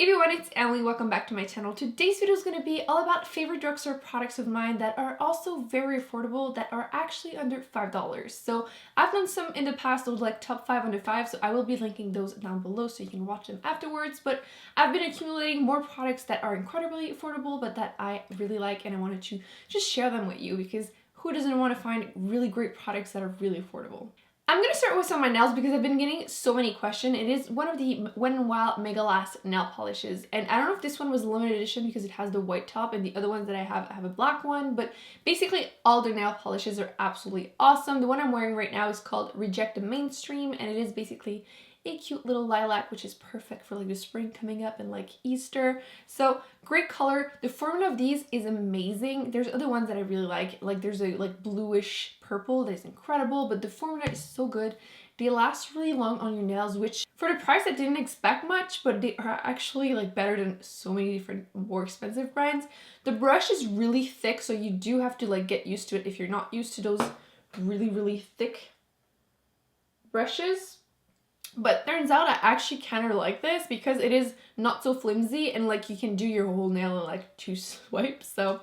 Hey everyone, it's Emily. Welcome back to my channel. Today's video is going to be all about favorite drugstore products of mine that are also very affordable, that are actually under $5. So I've done some in the past, those like top 5 under 5, so I will be linking those down below so you can watch them afterwards. But I've been accumulating more products that are incredibly affordable, but that I really like, and I wanted to just share them with you because who doesn't want to find really great products that are really affordable? I'm going to start with some of my nails because I've been getting so many questions. It is one of the Wet n Wild Mega Last nail polishes, and I don't know if this one was limited edition because it has the white top, and the other ones that I have a black one, but basically all their nail polishes are absolutely awesome. The one I'm wearing right now is called Reject the Mainstream, and it is basically a cute little lilac, which is perfect for like the spring coming up and like Easter. So great color. The formula of these is amazing. There's other ones that I really like there's a like bluish purple that is incredible, but the formula is so good. They last really long on your nails, which for the price I didn't expect much, but they are actually like better than so many different more expensive brands. The brush is really thick, so you do have to like get used to it if you're not used to those really thick brushes. But turns out I actually kind of like this because it is not so flimsy, and like you can do your whole nail in like 2 swipes, so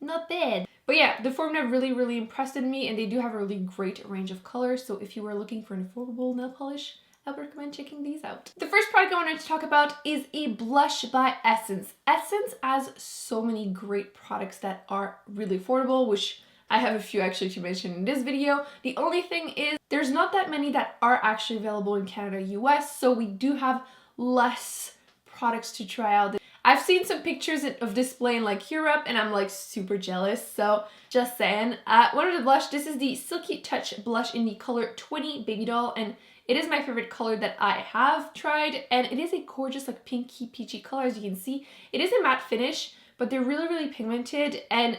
not bad. But yeah, the formula really impressed me, and they do have a really great range of colors, so if you are looking for an affordable nail polish, I would recommend checking these out. The first product I wanted to talk about is a blush by Essence. Essence has so many great products that are really affordable, which I have a few actually to mention in this video. The only thing is there's not that many that are actually available in Canada, US, so we do have less products to try out. I've seen some pictures of display in like Europe, and I'm like super jealous, so just saying. One of the blush, this is the Silky Touch blush in the color 20 Baby Doll, and it is my favorite color that I have tried, and it is a gorgeous like pinky peachy color. As you can see, it is a matte finish, but they're really pigmented, and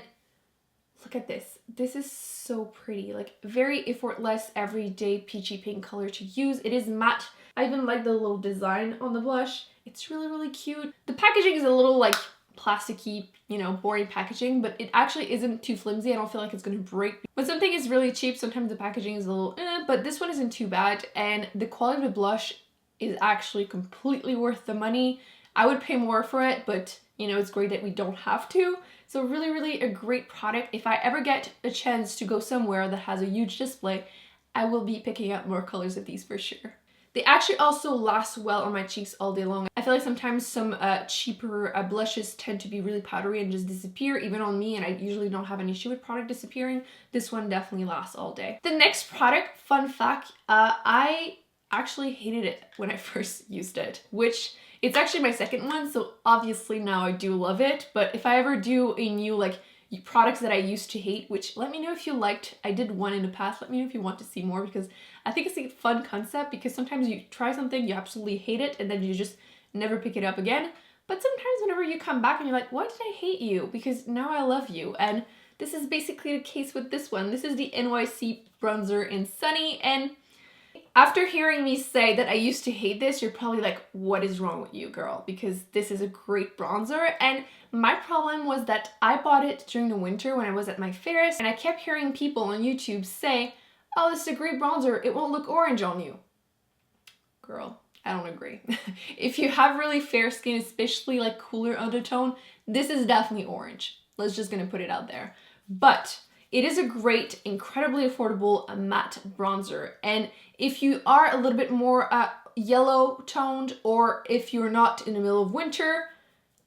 look at this. This is so pretty, like very effortless, everyday peachy pink color to use. It is matte. I even like the little design on the blush. It's really cute. The packaging is a little like plasticky, you know, boring packaging, but it actually isn't too flimsy. I don't feel like it's gonna break. When something is really cheap, sometimes the packaging is a little but this one isn't too bad, and the quality of the blush is actually completely worth the money. I would pay more for it, but you know, it's great that we don't have to. So really a great product. If I ever get a chance to go somewhere that has a huge display, I will be picking up more colors of these for sure. They actually also last well on my cheeks all day long. I feel like sometimes some cheaper blushes tend to be really powdery and just disappear, even on me, and I usually don't have an issue with product disappearing. This one definitely lasts all day. The next product, fun fact, I actually hated it when I first used it, which it's actually my second one, so obviously now I do love it. But if I ever do a new like products that I used to hate, which let me know if you liked, I did one in the past, let me know if you want to see more, because I think it's a fun concept, because sometimes you try something, you absolutely hate it, and then you just never pick it up again. But sometimes whenever you come back and you're like, why did I hate you? Because now I love you. And this is basically the case with this one. This is the NYC bronzer in Sunny, and after hearing me say that I used to hate this, you're probably like, what is wrong with you, girl? Because this is a great bronzer, and my problem was that I bought it during the winter when I was at my fairest, and I kept hearing people on YouTube say, oh, this is a great bronzer, it won't look orange on you. Girl, I don't agree. If you have really fair skin, especially like cooler undertone, this is definitely orange. Let's just gonna put it out there. But it is a great, incredibly affordable matte bronzer, and if you are a little bit more yellow toned, or if you're not in the middle of winter,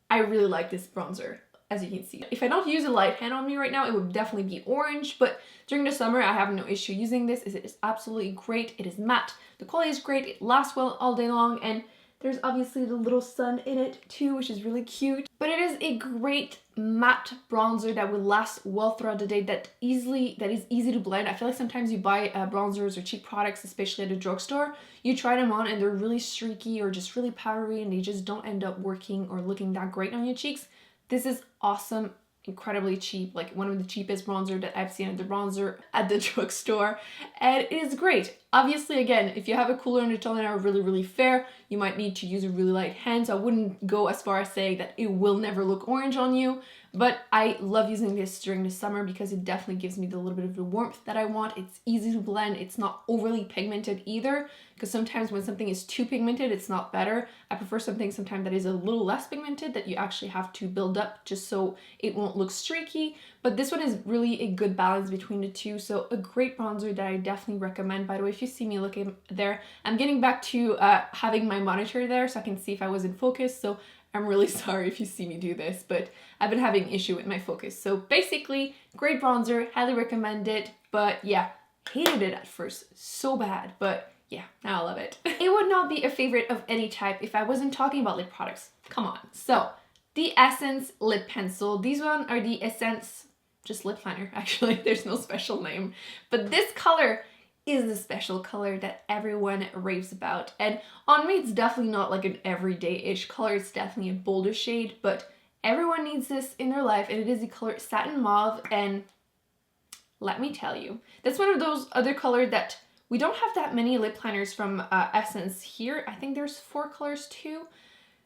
I really like this bronzer, as you can see. If I don't use a light hand on me right now, it would definitely be orange, but during the summer I have no issue using this. It is absolutely great. It is matte, the quality is great, it lasts well all day long, and there's obviously the little sun in it too, which is really cute. But it is a great matte bronzer that will last well throughout the day, that is easy to blend. I feel like sometimes you buy bronzers or cheap products, especially at a drugstore, you try them on and they're really streaky or just really powdery, and they just don't end up working or looking that great on your cheeks. This is awesome, incredibly cheap, like one of the cheapest bronzer that I've seen at the drugstore, and it is great. Obviously, again, if you have a cooler undertone and are really fair, you might need to use a really light hand, so I wouldn't go as far as saying that it will never look orange on you. But I love using this during the summer because it definitely gives me the little bit of the warmth that I want. It's easy to blend. It's not overly pigmented either, because sometimes when something is too pigmented, it's not better. I prefer something sometimes that is a little less pigmented, that you actually have to build up just so it won't look streaky. But this one is really a good balance between the two. So a great bronzer that I definitely recommend. By the way, if you see me looking there, I'm getting back to having my monitor there so I can see if I was in focus. So I'm really sorry if you see me do this, but I've been having issue with my focus. So basically, great bronzer, highly recommend it. But yeah, hated it at first, so bad, but yeah, now I love it. It would not be a favorite of any type if I wasn't talking about lip products. Come on. So the Essence Lip Pencil. These one are the Essence, just lip liner, actually. There's no special name. But this color is the special color that everyone raves about. And on me, it's definitely not like an everyday-ish color. It's definitely a bolder shade, but everyone needs this in their life, and it is the color Satin Mauve. And let me tell you, that's one of those other colors that we don't have that many lip liners from Essence here. I think there's 4 colors too.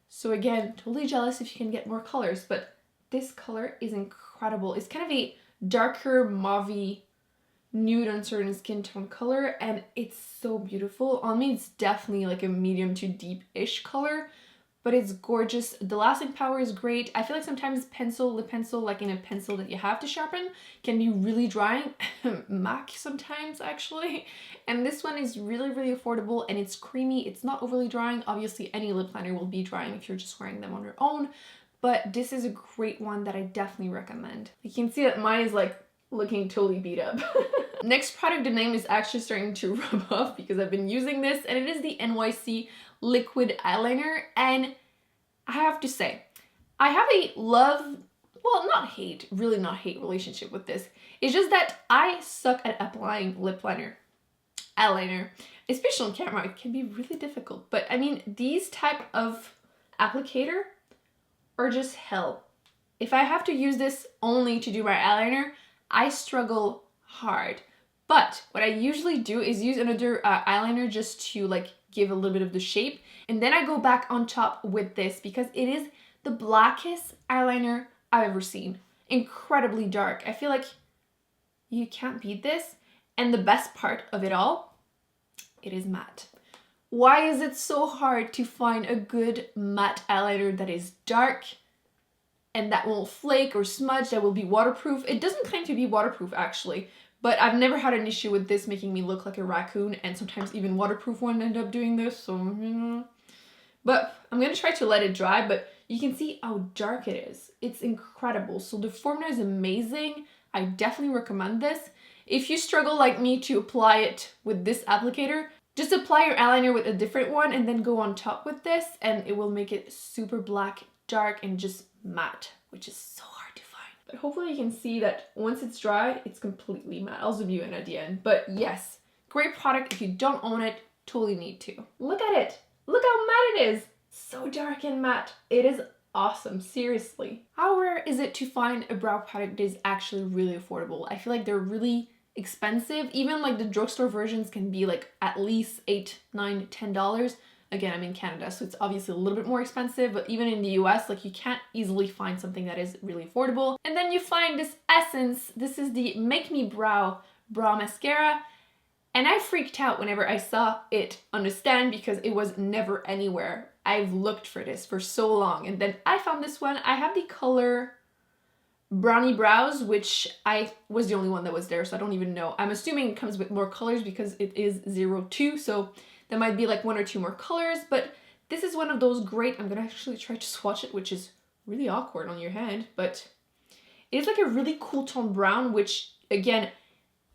So again, totally jealous if you can get more colors, but this color is incredible. It's kind of a darker mauve-y, nude uncertain skin tone color, and it's so beautiful. On me, it's definitely like a medium to deep-ish color, but it's gorgeous. The lasting power is great. I feel like sometimes lip pencil, like in a pencil that you have to sharpen, can be really drying. MAC sometimes, actually. And this one is really, really affordable, and it's creamy. It's not overly drying. Obviously, any lip liner will be drying if you're just wearing them on your own, but this is a great one that I definitely recommend. You can see that mine is like looking totally beat up. Next product, the name is actually starting to rub off because I've been using this, and it is the NYC Liquid Eyeliner. And I have to say, I have a love, well, not hate, really not hate relationship with this. It's just that I suck at applying lip liner, eyeliner, especially on camera. It can be really difficult. But I mean, these type of applicator are just hell. If I have to use this only to do my eyeliner, I struggle hard. But what I usually do is use another eyeliner just to like give a little bit of the shape, and then I go back on top with this because it is the blackest eyeliner I've ever seen. Incredibly dark. I feel like you can't beat this. And the best part of it all, it is matte. Why is it so hard to find a good matte eyeliner that is dark and that won't flake or smudge, that will be waterproof? It doesn't claim to be waterproof actually, but I've never had an issue with this making me look like a raccoon, and sometimes even waterproof ones end up doing this, so But I'm gonna try to let it dry, but you can see how dark it is. It's incredible. So the formula is amazing. I definitely recommend this. If you struggle like me to apply it with this applicator, just apply your eyeliner with a different one and then go on top with this, and it will make it super black, dark, and just matte, which is so hard to find. But hopefully you can see that once it's dry, it's completely matte. I'll zoom you in at the end. But yes, great product. If you don't own it, totally need to. Look at it. Look how matte it is. So dark and matte. It is awesome, seriously. How rare is it to find a brow product that is actually really affordable? I feel like they're really expensive. Even like the drugstore versions can be like at least $8, $9, $10. Again, I'm in Canada, so it's obviously a little bit more expensive, but even in the US, like you can't easily find something that is really affordable. And then you find this Essence. This is the Make Me Brow Mascara. And I freaked out whenever I saw it on the stand because it was never anywhere. I've looked for this for so long, and then I found this one. I have the color Brownie Brows, which I was the only one that was there, so I don't even know. I'm assuming it comes with more colors because it is 02, so there might be like 1 or 2 more colors, but this is one of those great, I'm gonna actually try to swatch it, which is really awkward on your hand, but it is like a really cool tone brown, which again,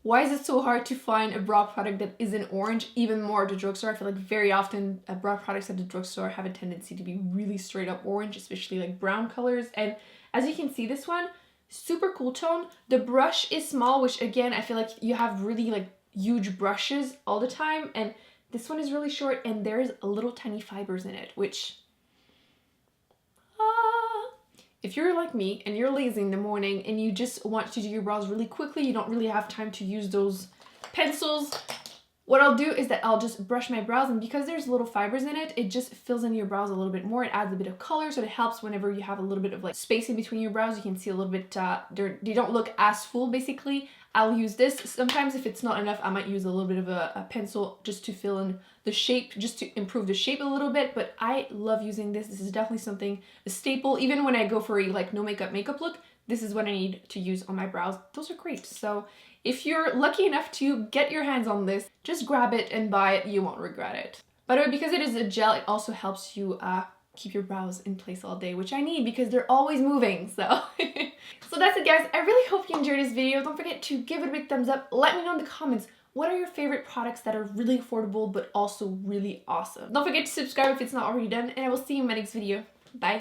why is it so hard to find a brow product that isn't orange? Even more at the drugstore. I feel like very often brow products at the drugstore have a tendency to be really straight up orange, especially like brown colors. And as you can see, this one, super cool tone. The brush is small, which again, I feel like you have really like huge brushes all the time. And this one is really short, and there's a little tiny fibers in it, which if you're like me and you're lazy in the morning and you just want to do your brows really quickly, you don't really have time to use those pencils, What I'll do is that I'll just brush my brows, and because there's little fibers in it, it just fills in your brows a little bit more. It adds a bit of color, so it helps whenever you have a little bit of like space in between your brows. You can see a little bit, they don't look as full basically. I'll use this. Sometimes if it's not enough, I might use a little bit of a pencil just to fill in the shape, just to improve the shape a little bit, but I love using this. This is definitely something, a staple. Even when I go for a like no makeup look, this is what I need to use on my brows. Those are great. So if you're lucky enough to get your hands on this, just grab it and buy it. You won't regret it. By the way, because it is a gel, it also helps you keep your brows in place all day, which I need because they're always moving, so. So that's it, guys. I really hope you enjoyed this video. Don't forget to give it a big thumbs up. Let me know in the comments, what are your favorite products that are really affordable but also really awesome? Don't forget to subscribe if it's not already done, and I will see you in my next video. Bye.